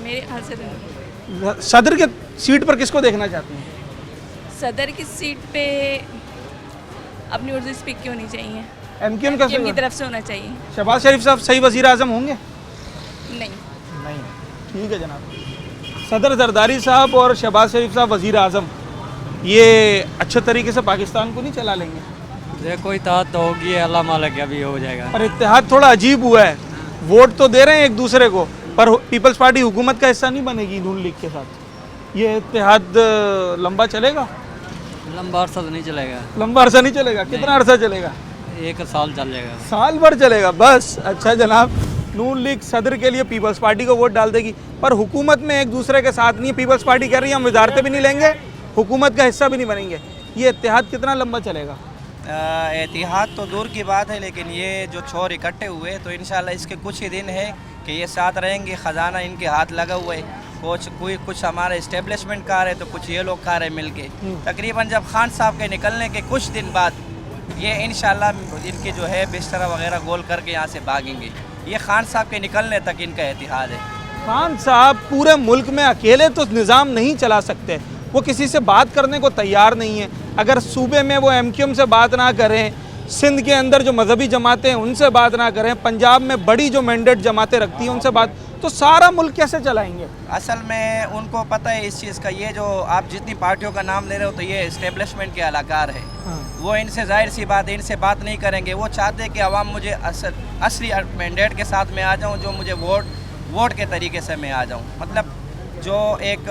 S20: मेरे ख्याल से नहीं।
S1: सदर के सीट पर किसको देखना चाहती हैं?
S20: सदर की सीट पे अपनी उर्दू स्पीक की होनी चाहिए,
S1: एमक्यूएम
S20: की तरफ से होना चाहिए।
S1: शहबाज शरीफ साहब सही वज़ीर आज़म होंगे?
S20: नहीं।
S1: ठीक है जनाब। सदर जरदारी साहब और शहबाज शरीफ साहब वज़ीर आज़म, ये अच्छे तरीके से पाकिस्तान को नहीं चला लेंगे?
S6: देखो इत्तेहाद तो होगी, अल्लाह मालिक अभी हो जाएगा।
S1: पर इत्तेहाद थोड़ा अजीब हुआ है, वोट तो दे रहे हैं एक दूसरे को, पर पीपल्स पार्टी हुकूमत का हिस्सा नहीं बनेगी नून लीग के साथ। ये इत्तेहाद लंबा चलेगा?
S6: लंबा अरसा तो नहीं चलेगा।
S1: लंबा अरसा नहीं चलेगा? कितना अरसा चलेगा?
S6: 1 साल चलेगा।
S1: साल भर चलेगा बस? अच्छा जनाब, नून लीग सदर के लिए पीपल्स पार्टी को वोट डाल देगी, पर हुकूमत में एक दूसरे के साथ नहीं है। पीपल्स पार्टी कह रही है हम वजारतें भी नहीं लेंगे, हुकूमत का हिस्सा भी नहीं बनेंगे। ये इत्तेहाद कितना लंबा चलेगा?
S9: इतिहाद तो दूर की बात है, लेकिन ये जो छोर इकट्ठे हुए तो इंशाल्लाह इसके कुछ ही दिन है कि ये साथ रहेंगे। ख़जाना इनके हाथ लगा हुआ है, कुछ हमारे इस्टेब्लिशमेंट कार है तो कुछ ये लोग कार है मिल के। तकरीबन जब खान साहब के निकलने के कुछ दिन बाद ये इंशाल्लाह इनके जो है बिस्तरा वगैरह गोल करके यहाँ से भागेंगे। ये खान साहब के निकलने तक इनका इतिहाद है।
S1: खान साहब पूरे मुल्क में अकेले तो निज़ाम नहीं चला सकते, वो किसी से बात करने को तैयार नहीं है। अगर सूबे में वो एमक्यूएम से बात ना करें, सिंध के अंदर जो मजहबी जमातें हैं उनसे बात ना करें, पंजाब में बड़ी जो मैंडेट जमातें रखती हैं उनसे बात, तो सारा मुल्क कैसे चलाएंगे?
S9: असल में उनको पता है इस चीज़ का। ये जो आप जितनी पार्टियों का नाम ले रहे हो तो ये इस्टेब्लिशमेंट के अलाकार है। वो इनसे जाहिर सी बात है, इनसे बात नहीं करेंगे। वो चाहते हैं कि आवाम मुझे असली मैंडेट के साथ में आ जाऊँ, जो मुझे वोट के तरीके से मैं आ जाऊँ, मतलब जो एक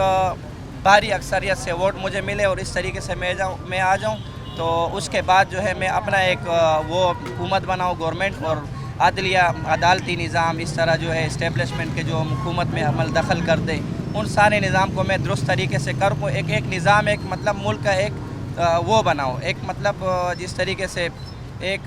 S9: भारी अक्सरियत से वोट मुझे मिले और इस तरीके से मैं आ जाऊँ, तो उसके बाद जो है मैं अपना एक वो हुकूमत बनाऊँ, गवर्नमेंट और अदलिया अदालती निज़ाम इस तरह जो है इस्टेब्लिशमेंट के जो हुकूमत में अमल दखल कर दे, उन सारे निज़ाम को मैं दुरुस्त तरीके से करूँ। एक निज़ाम, एक मतलब मुल्क का एक वो बनाओ, एक मतलब जिस तरीके से एक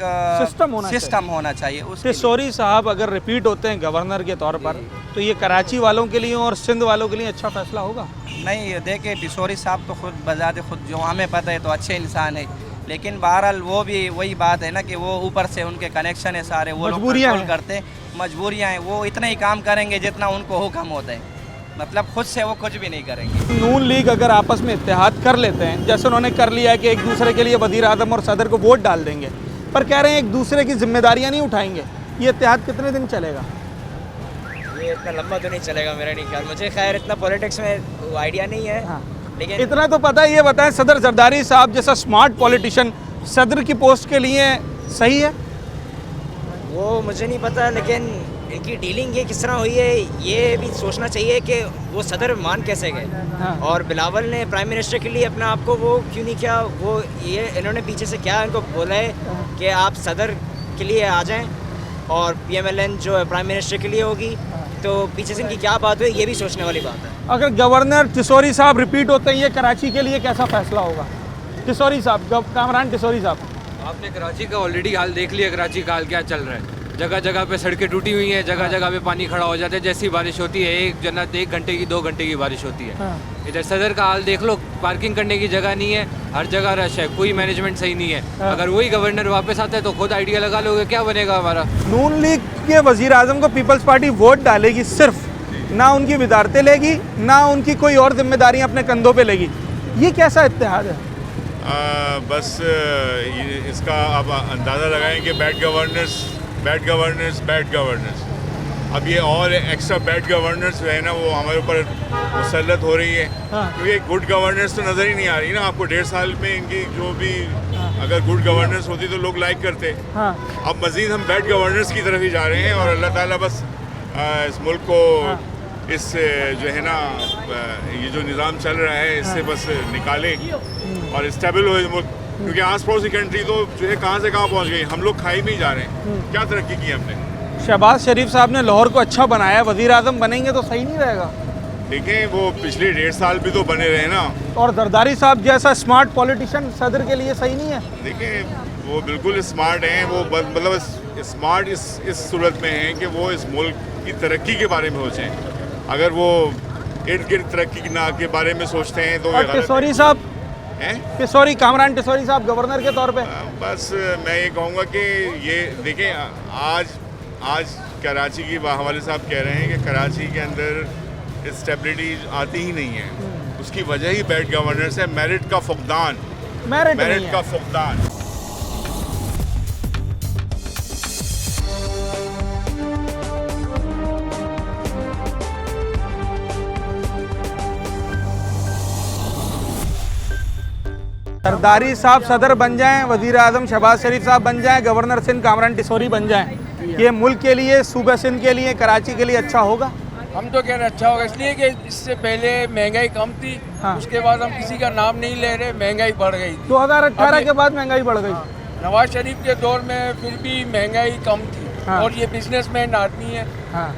S9: सिस्टम होना चाहिए।
S1: टिसोरी साहब अगर रिपीट होते हैं गवर्नर के तौर पर तो ये कराची वालों के लिए और सिंध वालों के लिए अच्छा फैसला होगा?
S9: नहीं, देखिए टिसोरी साहब तो खुद बजाते खुद जो हमें पता है तो अच्छे इंसान है, लेकिन बहरहाल वो भी वही बात है ना कि वो ऊपर से उनके कनेक्शन है सारे, वो लोग कंट्रोल करते, मजबूरियाँ हैं। वो इतना ही काम करेंगे जितना उनको हुक्म होता है, मतलब खुद से वो कुछ भी नहीं करेंगे।
S1: नून लीग अगर आपस में इत्तेहाद कर लेते हैं, जैसे उन्होंने कर लिया है कि एक दूसरे के लिए वज़ीर आज़म और सदर को वोट डाल देंगे, पर कह रहे हैं एक दूसरे की जिम्मेदारियां नहीं उठाएंगे, ये इत्तेहाद कितने दिन चलेगा?
S9: ये इतना लंबा तो नहीं चलेगा मेरा नहीं ख्याल। मुझे खैर इतना पॉलिटिक्स में आइडिया नहीं है। हाँ। लेकिन
S1: इतना तो पता है। ये बताएं, सदर जरदारी साहब जैसा स्मार्ट पॉलिटिशियन सदर की पोस्ट के लिए सही है?
S9: वो मुझे नहीं पता, लेकिन इनकी डीलिंग ये किस तरह हुई है ये भी सोचना चाहिए कि वो सदर मान कैसे गए। हाँ। और बिलावल ने प्राइम मिनिस्टर के लिए अपना आपको वो क्यों नहीं किया? वो ये इन्होंने पीछे से क्या इनको बोला है कि आप सदर के लिए आ जाएं और PMLN जो है प्राइम मिनिस्टर के लिए होगी, तो पीछे से इनकी क्या बात हुई ये भी सोचने वाली बात है।
S1: अगर गवर्नर टिसोरी साहब रिपीट होते हैं, ये कराची के लिए कैसा फैसला होगा? टिसोरी साहब, कामरान टिसोरी साहब,
S21: आपने कराची का ऑलरेडी हाल देख लिया। कराची का हाल क्या चल रहा है, जगह जगह पे सड़कें टूटी हुई हैं, जगह जगह पे पानी खड़ा हो जाता है। जैसी बारिश होती है 1 घंटे की 2 घंटे की बारिश होती है। इधर सदर का हाल देख लो, पार्किंग करने की जगह नहीं है, हर जगह रश है, कोई मैनेजमेंट सही नहीं है। अगर वही गवर्नर वापस आता है तो खुद आइडिया लगा लोगे क्या बनेगा हमारा।
S1: नून लीग के वज़ीर आज़म को पीपल्स पार्टी वोट डालेगी, सिर्फ ना उनकी विदारतें लेगी, ना उनकी कोई और जिम्मेदारियाँ अपने कंधों पर लेगी। ये कैसा इत्तेहाद है?
S22: बस इसका आप अंदाज़ा लगाएं कि बैड गवर्नेंस अब ये और एक्स्ट्रा बैड गवर्नेंस जो है ना वो हमारे ऊपर मुसल्लत हो रही है। क्योंकि गुड गवर्नेंस तो नज़र ही नहीं आ रही ना आपको। 1.5 साल में इनकी जो भी अगर गुड गवर्नेंस होती तो लोग लाइक करते। अब मज़ीद हम बैड गवर्नेंस की तरफ ही जा रहे हैं और अल्लाह ताला बस इस मुल्क को इस जो है ना ये जो निज़ाम चल रहा है इससे बस निकाले और स्टेबल हो इस मुल्क। क्योंकि आस पड़ोस की कंट्री तो जो है कहाँ से कहाँ पहुँच गई, हम लोग खाई नहीं जा रहे हैं। क्या तरक्की की हमने?
S1: शहबाज शरीफ साहब ने लाहौर को अच्छा बनाया, वज़ीर आज़म बनेंगे तो सही नहीं रहेगा?
S22: देखें वो पिछले 1.5 साल भी तो बने रहे ना।
S1: और जरदारी साहब जैसा स्मार्ट पॉलिटिशियन सदर के लिए सही नहीं है?
S22: देखें वो बिल्कुल स्मार्ट हैं, वो मतलब स्मार्ट इस सूरत में हैं कि वो इस मुल्क की तरक्की के बारे में सोचें। अगर वो इर्द गिर्द तरक्की के बारे में सोचते हैं तो
S1: टिसोरी साहब टिसोरी कामरान टिसोरी साहब गवर्नर के तौर पे
S22: बस मैं ये कहूँगा कि ये देखें आज कराची की हवाले साहब कह रहे हैं कि कराची के अंदर स्टेबिलिटी आती ही नहीं है। उसकी वजह ही बैड गवर्नेंस है, मेरिट का फुकदान।
S1: जरदारी साहब सदर बन जाएं, वजीर आजम शहबाज शरीफ साहब बन जाएं, गवर्नर सिंध कामरान टिसोरी बन जाएं, ये मुल्क के लिए, सूबे सिंध के लिए, कराची के लिए अच्छा होगा?
S2: हम तो कह रहे हैं अच्छा होगा, इसलिए कि इससे पहले महंगाई कम थी। उसके बाद हम किसी का नाम नहीं ले रहे, महंगाई बढ़ गई।
S1: 2018 के बाद महंगाई बढ़ गई।
S2: नवाज शरीफ के दौर में फिर भी महंगाई कम थी। और ये बिजनेसमैन आदमी है,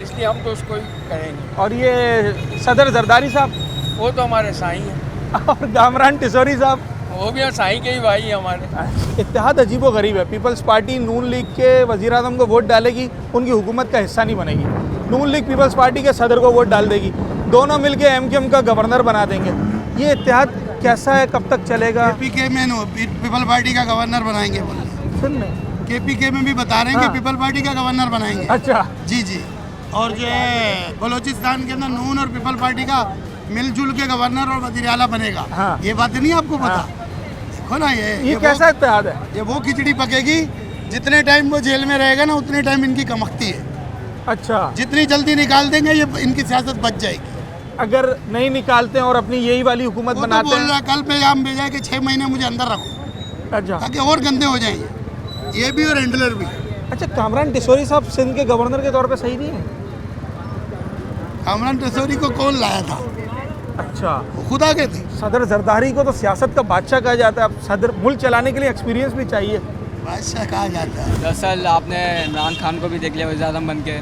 S2: इसलिए हम तो उसको ही करेंगे।
S1: और ये सदर जरदारी साहब
S2: वो तो हमारे साईं हैं।
S1: और कामरान टिसोरी साहब
S2: वो भी साईं के ही भाई हैं हमारे।
S1: इत्तेहाद अजीब व गरीब है। पीपल्स पार्टी नून लीग के वज़ीर आज़म को वोट डालेगी, उनकी हुकूमत का हिस्सा नहीं बनेगी। नून लीग पीपल्स पार्टी के सदर को वोट डाल देगी, दोनों मिलके एमक्यूएम का गवर्नर बना देंगे। ये इत्तेहाद कैसा है, कब तक चलेगा?
S3: केपीके में पीपल पार्टी का गवर्नर बनाएंगे बोल रहे। केपीके में भी बता रहे हैं कि पीपल पार्टी का गवर्नर बनाएंगे।
S1: अच्छा
S3: जी। और ये बलोचिस्तान के अंदर नून और पीपल पार्टी का मिलजुल के गवर्नर और वज़ीर आला बनेगा। ये बात नहीं आपको पता? देखो ना ये
S1: कैसा इत्तेहाद है?
S3: ये वो खिचड़ी पकेगी, जितने टाइम वो जेल में रहेगा ना उतने टाइम इनकी कमकती है।
S1: अच्छा,
S3: जितनी जल्दी निकाल देंगे ये इनकी सियासत बच जाएगी।
S1: अगर नहीं निकालते हैं और अपनी यही वाली हुकूमत बनाते हैं।
S3: बोल रहा कल पैगाम भेजा है कि 6 महीने मुझे अंदर रखो।
S1: अच्छा,
S3: ताकि और गंदे हो जाएंगे ये भी और हैंडलर भी।
S1: अच्छा, कामरान टिसोरी साहब सिंध के गवर्नर के तौर पे सही नहीं है?
S3: कामरान टिसोरी को कौन लाया था?
S1: अच्छा,
S3: खुद आ गए थे।
S1: सदर जरदारी को तो सियासत का बादशाह कहा जाता है। अब सदर मुल्क चलाने के लिए एक्सपीरियंस भी चाहिए।
S3: बादशाह कहा जाता है।
S23: दरअसल आपने इमरान खान को भी देख लिया वज़ीर आज़म बन के,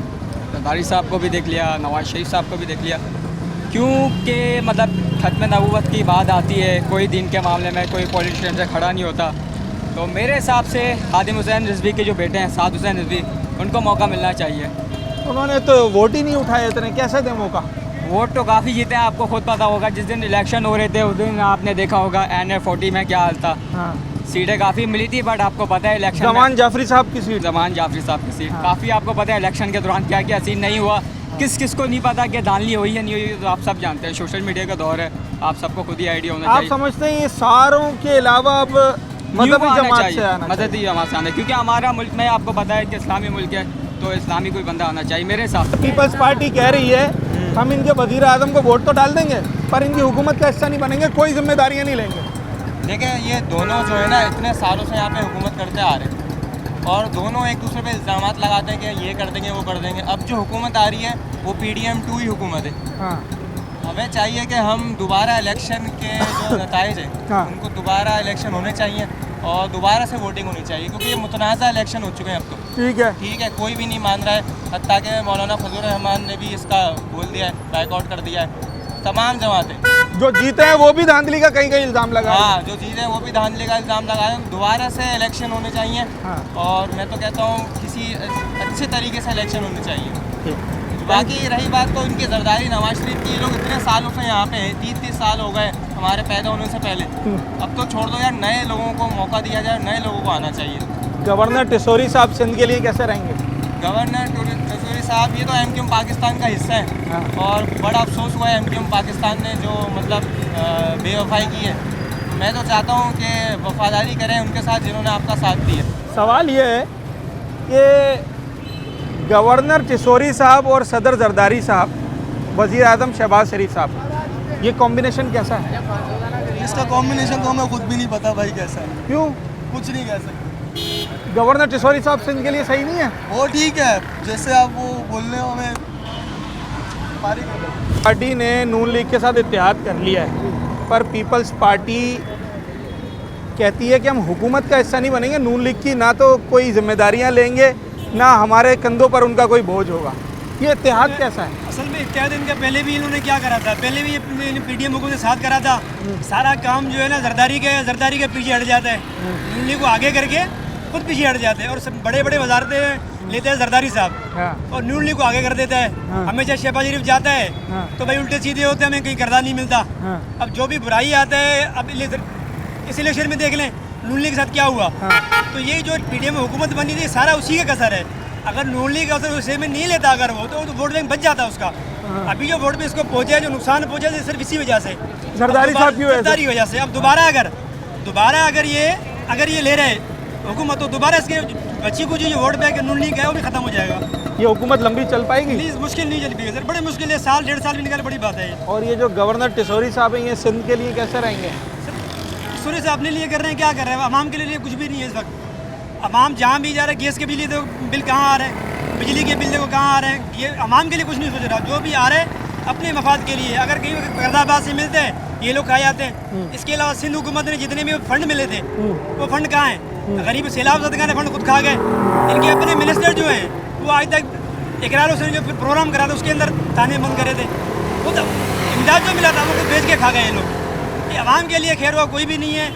S23: जरदारी साहब को भी देख लिया, नवाज शरीफ साहब को भी देख लिया। क्योंकि मतलब खत्म नबूवत की बात आती है, कोई दिन के मामले में कोई पॉलिटिशियन से खड़ा नहीं होता। तो मेरे हिसाब से खादिम हुसैन रिजवी के जो बेटे हैं साद हुसैन रिजवी, उनको मौका मिलना चाहिए।
S1: उन्होंने तो वोट ही नहीं उठाए इतने, कैसे दें मौका?
S23: वोट तो काफ़ी जीते हैं, आपको खुद पता होगा। जिस दिन इलेक्शन हो रहे थे उस दिन आपने देखा होगा NF40 में क्या हाल था। सीटें काफ़ी मिली थी, बट आपको पता है इलेक्शन
S1: जमान जाफरी साहब की सीट
S23: काफ़ी आपको पता है इलेक्शन के दौरान क्या क्या सीन नहीं हुआ। किस को नहीं पता कि धांधली हुई है नहीं हुई, तो आप सब जानते हैं। सोशल मीडिया का दौर है, आप सबको खुद ही आइडिया होना चाहिए।
S1: आप समझते हैं ये सारों के अलावा अब मददी जमात से आना
S23: चाहिए? क्योंकि हमारा मुल्क में आपको पता है कि इस्लामी मुल्क है, तो इस्लामी कोई बंदा आना चाहिए मेरे हिसाब से।
S1: पीपल्स पार्टी कह रही है हम इनके वज़ीर आज़म को वोट तो डाल देंगे पर इनकी हुकूमत का हिस्सा नहीं बनेंगे, कोई जिम्मेदारियाँ नहीं लेंगे।
S24: देखिए ये दोनों जो है ना इतने सालों से यहाँ पे हुकूमत करते आ रहे हैं और दोनों एक दूसरे पे इल्ज़ाम लगाते हैं कि ये कर देंगे वो कर देंगे। अब जो हुकूमत आ रही है वो PDM2 ही हुकूमत है। हमें चाहिए कि हम दोबारा इलेक्शन के जो नताइज हैं उनको दोबारा इलेक्शन होने चाहिए और दोबारा से वोटिंग होनी चाहिए, क्योंकि ये मुतनाज़ा इलेक्शन हो चुके हैं अब तो। ठीक है, कोई भी नहीं मान रहा है। हत्ता कि मौलाना फजल रहमान ने भी इसका बोल दिया है, बाइकआउट कर दिया है। तमाम जमातें
S1: जो जीते हैं वो भी धांधली का कहीं इल्ज़ाम लगा।
S24: हाँ, जो जीते हैं वो भी धांधली का इल्ज़ाम लगाए। दोबारा से इलेक्शन होने चाहिए और मैं तो कहता हूँ किसी अच्छे तरीके से इलेक्शन होने चाहिए। बाकी रही बात तो इनकी जरदारी नवाज शरीफ की, लोग इतने सालों से यहाँ पे हैं, 30 साल हो गए हमारे पैदा होने से पहले। अब तो छोड़ दो यार, नए लोगों को मौका दिया जाए, नए लोगों को आना चाहिए।
S1: गवर्नर टिसोरी साहब सिंध के लिए कैसे रहेंगे?
S24: गवर्नर टिसोरी साहब ये तो MQM पाकिस्तान का हिस्सा है और बड़ा अफसोस हुआ है MQM पाकिस्तान ने जो मतलब बेवफाई की है। मैं तो चाहता हूँ कि वफादारी करें उनके साथ जिन्होंने आपका साथ दिया।
S1: सवाल ये है कि गवर्नर टिसोरी साहब और सदर जरदारी साहब, वज़ीर आज़म शहबाज शरीफ साहब, ये कॉम्बिनेशन कैसा है?
S3: इसका कॉम्बिनेशन तो हमें खुद भी नहीं पता भाई कैसा है।
S1: क्यों?
S3: कुछ नहीं कह सकते।
S1: गवर्नर टिसोरी साहब सिंध के लिए सही नहीं है?
S3: वो ठीक है, जैसे आप वो बोलने हो हमें।
S1: पार्टी ने नून लीग के साथ इत्तेहाद कर लिया है, पर पीपल्स पार्टी कहती है कि हम हुकूमत का हिस्सा नहीं बनेंगे। नून लीग की ना तो कोई जिम्मेदारियां लेंगे ना हमारे कंधों पर उनका कोई बोझ होगा। ये इत्तेहाद कैसा है?
S7: असल में इत्तेहाद इनका पहले भी इन्होंने क्या करा था, पहले भी ये पीडीएम हुकूमत के साथ करा था। सारा काम जो है ना जरदारी के पीछे हट जाता है, नून लीग को आगे करके खुद पीछे हट जाते हैं और सब बड़े बड़े वजारतें लेते हैं जरदारी साहब और नून लीग को आगे कर देता है। हमेशा शहबाज शरीफ जाता है तो भाई उल्टे सीधे होते हैं, हमें कहीं करदा नहीं मिलता। अब जो भी बुराई आता है, अब इस इलेक्शन में देख लें नून लीग के साथ क्या हुआ। तो ये जो पीडीएम में हुकूमत बनी थी सारा उसी का कसर है। अगर नून लीग असर उसे में नहीं लेता अगर वो तो वोट बैंक बच जाता उसका। अभी जो वोट में इसको पहुंचा, जो नुकसान पहुंचा है सिर्फ इसी वजह से,
S1: जरदारी साहब की
S7: वजह से। अब दोबारा अगर ये ले रहे हुकूमत तो दोबारा इसके बच्ची को जो वोट बैंक नून लीग है वो भी खत्म हो जाएगा।
S1: ये हुकूमत लंबी चल पाएगी?
S7: प्लीज मुश्किल नहीं चल पाएगी सर, बड़ी मुश्किल है, साल 1.5 साल भी निकाले, बड़ी बात है।
S1: और ये जो गवर्नर टिसौरी साहब हैं ये सिंध के लिए कैसे रहेंगे?
S7: टिसौरी साहब अपने लिए कर रहे हैं, क्या कर रहे हैं? अवाम के लिए कुछ भी नहीं है इस वक्त। अवाम जहाँ भी जा रहा है, गैस के बिल देखो बिल कहाँ आ रहे हैं, बिजली के बिल देखो कहाँ आ रहे हैं। ये अवाम के लिए कुछ नहीं सोच रहा, जो भी आ रहे हैं अपने मफाद के लिए। अगर कहीं फरीदाबाद से मिलते हैं ये लोग खा जाते हैं। इसके अलावा सिंध हुकूमत ने जितने भी फंड मिले थे वो फंड कहाँ हैं? गरीब सैलाब ज़दगा ने फंड खुद खा गए। इनके अपने मिनिस्टर जो हैं वो आज तक इकरार हुसैन जो प्रोग्राम करा था उसके अंदर ताने बंद करे थे। वो तो इमदाद जो मिला था वो खुद बेच के खा गए ये लोग। ये अवाम के लिए खैर हुआ कोई भी नहीं है।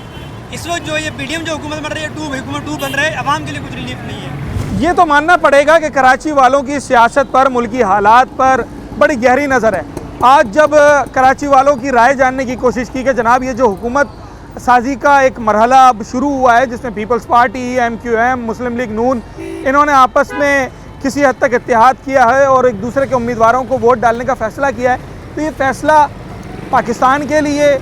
S7: इस वक्त जो ये पीडीएम जो हुकूमत बन रही है, हुकूमत 2 बन रहा है, अवाम के लिए कुछ रिलीफ नहीं है।
S1: ये तो मानना पड़ेगा कि कराची वालों की सियासत पर, मुल्की हालात पर बड़ी गहरी नज़र है। आज जब कराची वालों की राय जानने की कोशिश की कि जनाब ये जो हुकूमत साजी का एक मरहला अब शुरू हुआ है जिसमें पीपल्स पार्टी, MQM, मुस्लिम लीग नून, इन्होंने आपस में किसी हद तक इत्तेहाद किया है और एक दूसरे के उम्मीदवारों को वोट डालने का फ़ैसला किया है, तो ये फ़ैसला पाकिस्तान के लिए,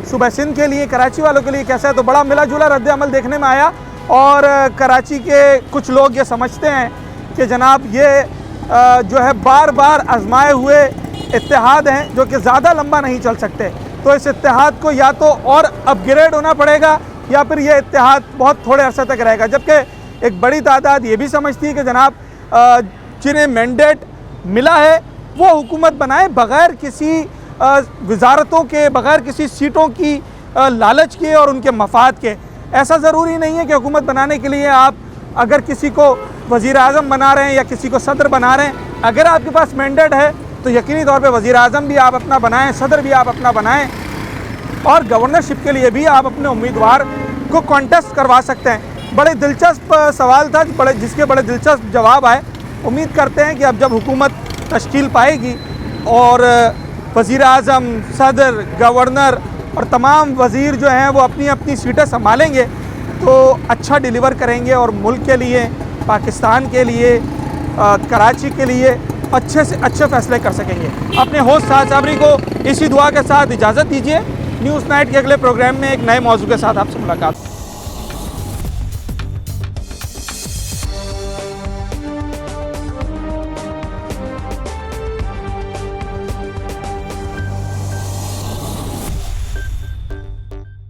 S1: सूबा सिंध के लिए, कराची वालों के लिए कैसा है? तो बड़ा मिला जुला रद्द-ए-अमल देखने में आया और कराची के कुछ लोग ये समझते हैं कि जनाब ये जो है बार बार आजमाए हुए इत्तेहाद हैं जो कि ज़्यादा लंबा नहीं चल सकते। तो इस इत्तेहाद को या तो और अपग्रेड होना पड़ेगा या फिर ये इत्तेहाद बहुत थोड़े अरसे तक रहेगा। जबकि एक बड़ी तादाद ये भी समझती है कि जनाब जिन्हें मैंडेट मिला है वो हुकूमत बनाए बग़ैर किसी वजारतों के, बग़ैर किसी सीटों की लालच के और उनके मफाद के। ऐसा ज़रूरी नहीं है कि हुकूमत बनाने के लिए आप अगर किसी को वज़ीर आज़म बना रहे हैं या किसी को सदर बना रहे हैं, अगर आपके पास मैंडेट है तो यकीनी तौर पे वज़ीर आज़म भी आप अपना बनाएं, सदर भी आप अपना बनाएं और गवर्नरशिप के लिए भी आप अपने उम्मीदवार को कॉन्टेस्ट करवा सकते हैं। बड़े दिलचस्प सवाल था जिसके बड़े दिलचस्प जवाब आए। उम्मीद करते हैं कि अब जब हुकूमत तश्कील पाएगी और वज़ीर आज़म, सदर, गवर्नर और तमाम वज़ीर जो हैं वो अपनी अपनी सीटें संभालेंगे तो अच्छा डिलीवर करेंगे और मुल्क के लिए, पाकिस्तान के लिए, कराची के लिए अच्छे से अच्छे फ़ैसले कर सकेंगे। अपने होस्ट साद साबरी को इसी दुआ के साथ इजाज़त दीजिए। न्यूज़ नाइट के अगले प्रोग्राम में एक नए मौजू के साथ आपसे मुलाकात।